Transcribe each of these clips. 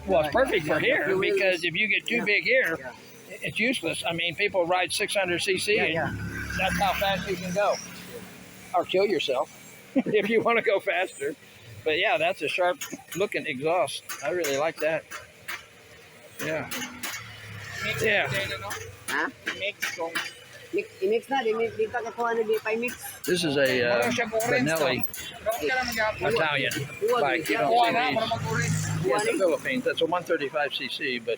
well, it's perfect for here because if you get too big here, it's useless. I mean, people ride 600cc and that's how fast you can go. Or kill yourself if you want to go faster. But yeah, that's a sharp looking exhaust. I really like that. Yeah. Yeah. Ha? I-mix na, di pa kakuha na di pa i-mix. This is a Benelli Italian bike. You don't see these in the Philippines. That's a 135cc, but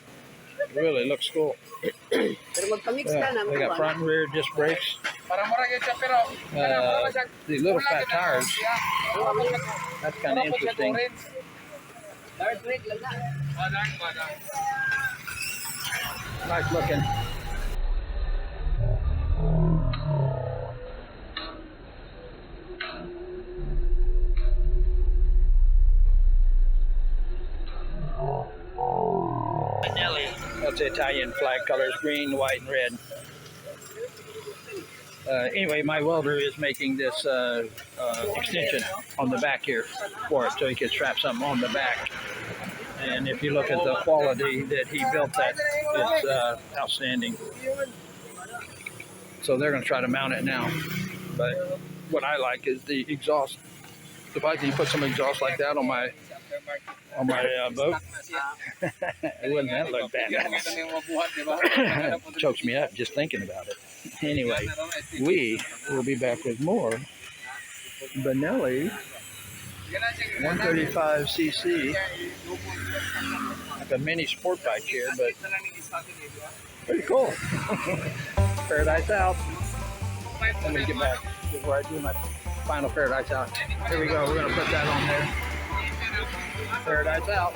it really looks cool. Pero magpa-mix ka na. They got front and rear disc brakes. These little fat tires. That's kind of interesting. Nice looking. Benelli. That's the Italian flag colors: green, white, and red. Anyway, my welder is making this extension on the back here for it, so he can strap something on the back. And if you look at the quality that he built that, it's outstanding. So they're going to try to mount it now. But what I like is the exhaust. If I can put some exhaust like that on my boat, wouldn't that look badass? Chokes me up just thinking about it. Anyway, we will be back with more Benelli 135cc, like a mini sport bike here, but pretty cool. Paradise out. Let me get back before I do my final paradise out. Here we go. We're going to put that on there. Paradise out.